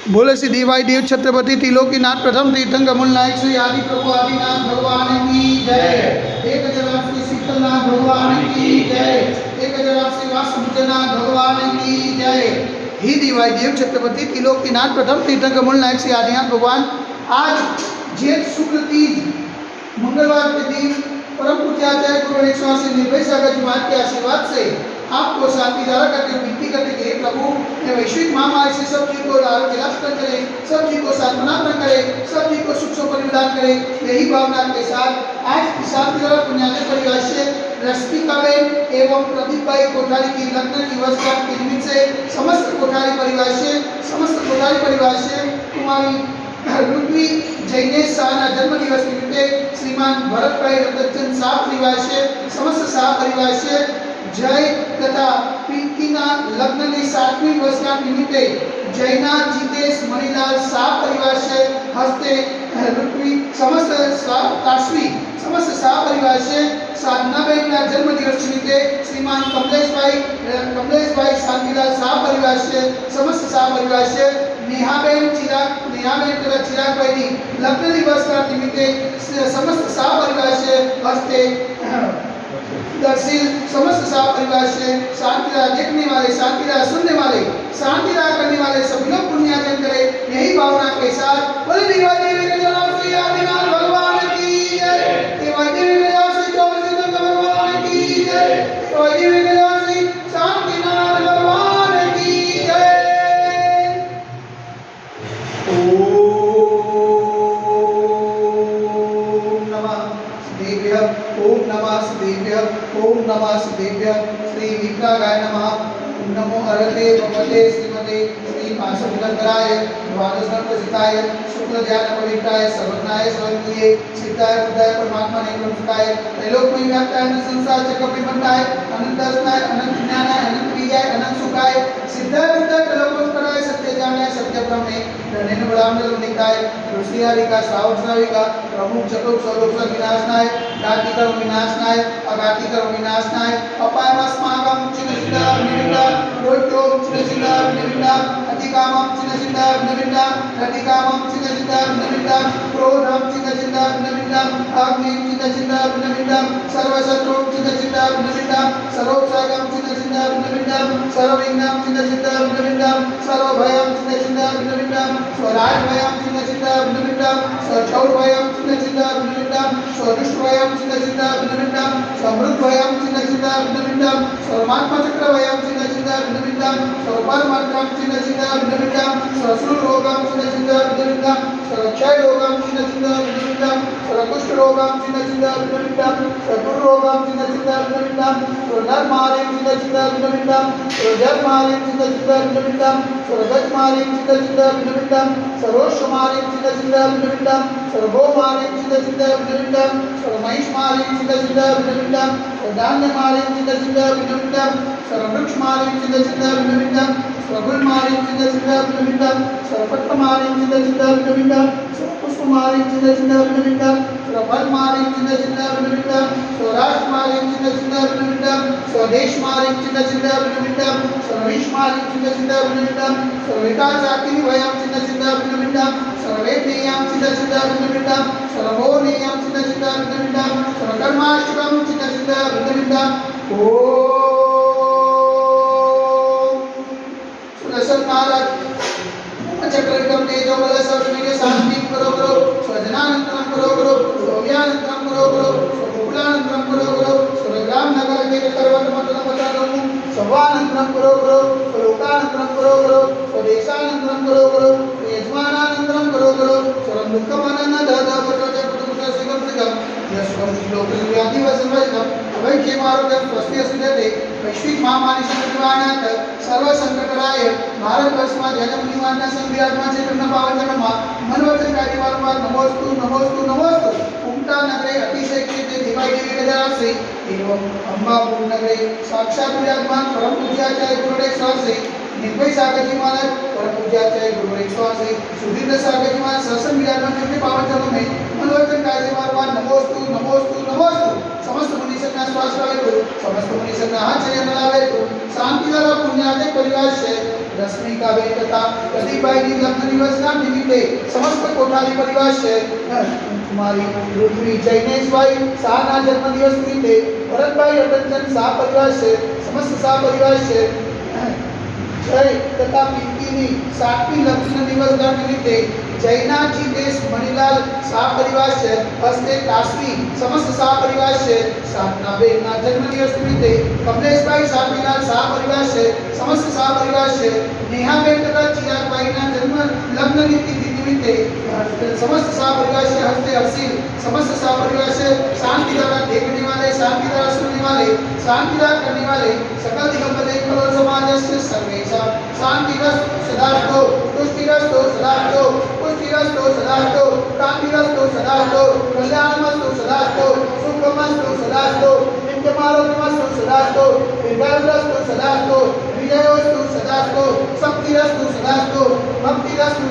बोले श्री देवाई देव छत्रपति त्रिलोकीनाथ प्रथम तीर्थंकर मूल नायक श्री आदि प्रभु आदिनाथ भगवान की जय। एक जरा श्री शीतलनाथ भगवान की जय। एक जरा श्री वासुदेवनाथ भगवान की जय। ही देवाई देव छत्रपति त्रिलोकीनाथ प्रथम तीर्थंकर मूल नायक श्री आदिनाथ भगवान। आज जेठ शुक्ल तीज मंगलवार के दिन परम पूज्याचार्य गुरु श्री निर्भय सागर जी महाराज के आशीर्वाद से आपको शांति धारा करके विनती करते कि प्रभु ये वैश्विक महामारी से सब जी को आरोग्य लाभ करे, सब जी को सांत्वना करे, सब जी को सुख परिधान करे। यही भावना के साथ आज शांति धारा पुण्यालय परिवार से रश्मिकाबेन एवं प्रदीप भाई कोठारी की लग्न दिवस के निमित्त से समस्त कोठारी परिवार से कुमारी रुद्वी जैनेश शाहना जन्म दिवस निमित्ते श्रीमान भरत भाई रतन शाह परिवार से समस्त शाह परिवार से जय तथा पिंकीना लग्न की 7वीं वर्षगांठ निमित्ते जैना जितेश मणिलाल शाह परिवार से हस्ते रुक्मी समस्त शाह परिवार से साधनाबेन जन्म दिवस निमित्ते श्रीमान कमलेश भाई शांतिलाल शाह परिवार से समस्त शाह परिवार से नेहाबेन तथा चिराग भाई लग्न दिवस का निमित्ते समस्त शाह परिवार से हस्ते दर्शील समस्त शाह परिवार से शांतिदार देखने वाले, शांतिदार सुनने वाले, शांतिदार करने वाले सभी लोग पुण्यार्जन करें। यही भावना के साथ बोले देवाई देवी के जनाब श्री आदिनाथ भगवान की जय। देवाई देवी के जनाब श्री चौबीस भगवान की जय। देवाई देवी के जनाब श्री शांतिनाथ भगवान की जय। ओम नमः शिवेभ्यः श्री विप्रागाय नमः। ओम नमो अरहते भगवते श्रीमते श्री पार्श्वनाथाय द्वादशनाथसिताय शुक्ल ध्यान पवित्राय सर्वज्ञाय सर्वज्ञे सिद्धाय बुद्धाय परमात्मा ने ब्रह्मकाय त्रैलोक्य व्याप्ताय संसार चक्र विमंताय अनंत दर्शनाय अनंत ज्ञानाय अनंत विजय अनंत सुखाय सिद्धाय बुद्धाय त्रैलोक्योत्तराय सत्य ज्ञानाय सत्य ब्रह्मे नैन बलामल निकाय ऋषि हरिका श्रावक श्राविका प्रमुख चतुर्थ स्वरूप विनाशनाय घातिकर विनाशनाय अघातिकर विनाशनाय अपायमस्माकं चिन्नचिन्ना विनिविन्ना रोट्यो चिन्नचिन्ना विनिविन्ना अतिकामं चिन्नचिन्ना विनिविन्ना रतिकामं चिन्नचिन्ना विनिविन्ना क्रोधं चिन्नचिन्ना विनिविन्ना अग्निं चिन्नचिन्ना विनिविन्ना सर्वशत्रुं चिन्नचिन्ना विनिविन्ना सर्वोपसागं चिन्नचिन्ना विनिविन्ना सर्वविघ्नं चिन्नचिन्ना विनिविन्ना सर्वभयं चिन्नचिन्ना विनिविन्ना स्वराजभयं चिन्नचिन्ना विनिविन्ना स्वचौरभयं चिन्नचिन्ना विनिविन्ना स्वदुष्टभयं चिन्नचिन्ना विनिविन्ना समृद्धभयं चिन्नचिन्ना विनिविन्ना सर्वात्मचक्रभयं चिन्नचिन्ना विनिविन्ना सर्वपरमात्रं चिन्नचिन्ना विनिविन्ना सर्वसुरोगं चिन्नचिन्ना विनिविन्ना सर्वक्षयरोगं चिन्नचिन्ना विनिविन्ना सर्वकुष्ठरोगं चिन्नचिन्ना विनिविन्ना सर्वरोगं चिन्नचिन्ना विनिविन्ना सर्वनरमालिं चिन्नचिन्ना विनिविन्ना सर्वजन्मालिं चिन्नचिन्ना विनिविन्ना सर्वगजमालिं चिन्नचिन्ना विनिविन्ना सर्वोषमालिं चिन्नचिन्ना विनिविन्ना सर्वभौमालिं चिन्नचिन्ना विनिविन्ना सर्वमहिषमालिं चिन्नचिन्ना विनिविन्ना सर्वधान्यमालिं चिन्नचिन्ना विनिविन्ना सर्ववृक्षमालिं चिन्नचिन्ना विनिविन्ना सर्वगुलमालिं चिन्नचिन्ना विनिविन्ना सर्वपत्रमालिं चिन्नचिन्ना विनिविन्ना सर्वपुष्पमालिं चिन्नचिन्ना विनिविन्ना सर्वफलमालिं चिन्नचिन्ना विनिविन्ना स्वराष्ट्रमालिं चिन्नचिन्ना विनिविन्ना स्वदेशमालिं चिन्नचिन्ना विनिविन्ना सर्वविश्वमालिं चिन्नचिन्ना विनिविन्ना सर्वविकासाकिनिभयं चिन्नचिन्ना विनिविन्ना सर्ववेदेयं चिन्नचिन्ना विनिविन्ना सर्वोनेयं चिन्नचिन्ना विनिविन्ना सर्वकर्माशुभं चिन्नचिन्ना विनिविन्ना सुदर्शननारायण चक्रविक्रम तेजोबल सर्ववीर्य शांति करो स्वजनानंतरम करो सौम्यानंतरम करो स्वकुलानंतरम करो स्वग्राम नगर के पर्वत मंडल पतालम सवानंतरम करो स्वलोकानंतरम करो स्वदेशानंतरम करो यजमानानंतरम करो स्वरम दुःखमनन दादा पटोज पुटुपुट सिगम यशवम श्लोकव्याधि वसमयकम अवैक्यम आरोग्यम स्वस्थ्य सिद्धते वैश्विक महामारी से निवारणार्थ सर्व संकटराय भारतवर्ष में जगमुनिमाना संविधान चैतन्य पावन जन्म मनोवचन कार्य वारंवार नमोस्तु नमोस्तु नमोस्तु उमटा नगरे अतिशय कीर्ति दिवाई देवी गजरा से एवं अंबापुर नगरे साक्षात विराजमान परम पूज्याचार्य गुरुदेव स्वामी निर्भय सागर जी महाराज परम पूज्याचार्य गुरुदेव स्वामी सुधीर सागर जी महाराज शासन विराजमान चैतन्य पावन जन्म में मनोवचन कार्य वारंवार नमोस्तु नमोस्तु नमोस्तु समस्त मुनीसना श्वास लावे समस्त मुनीसना हाथ चरण लावे शांति वाला पुण्यादय परिवार से રશ્મિકાબેન તથા પ્રદીપભાઈની લગ્ન દિવસના નિમિત્તે સમસ્ત કોઠારી પરિવાર છે કુમારી રુદ્રી જૈનેશભાઈ શાહના જન્મદિવસ નિમિત્તે ભરતભાઈ રતનચંદ શાહ પરિવાર છે સમસ્ત શાહ પરિવાર છે જય તથા પિંકીની 7મી લગ્ન દિવસના નિમિત્તે જૈનાજી દેશ મણિલાલ શાહ પરિવાર છે હસ્તે કાશી સમસ્ત શાહ પરિવાર છે સાધનાબેનના જન્મદિવસ નિમિત્તે કમલેશભાઈ શાંતિલાલ શાહ પરિવાર છે સમસ્ત શાહ પરિવાર છે નેહાબેન તથા ચિરાગભાઈના લગ્ન નિમિત્તે समस्त शाह परिवार से हस्ते हर्षिल समस्त शाह परिवार से शांतिधारा देखने वाले शांतिधारा सुनने वाले शांतिधारा करने वाले सकल दिगंबर करोड़ समाज से सर्वेशा शांतिरस्तु सदास्तु तुष्टिरस्तु सदास्तु पुष्टिरस्तु सदास्तु कांतिरस्तु सदास्तु कल्याणमस्तु सदास्तु सुखमस्तु सदास्तु नित्यमारोग्यमस्तु सदास्तु दीर्घायुरस्तु सदास्तु विजयोस्तु सदास्तु शक्तिरस्तु सदास्तु भक्तिरस्तु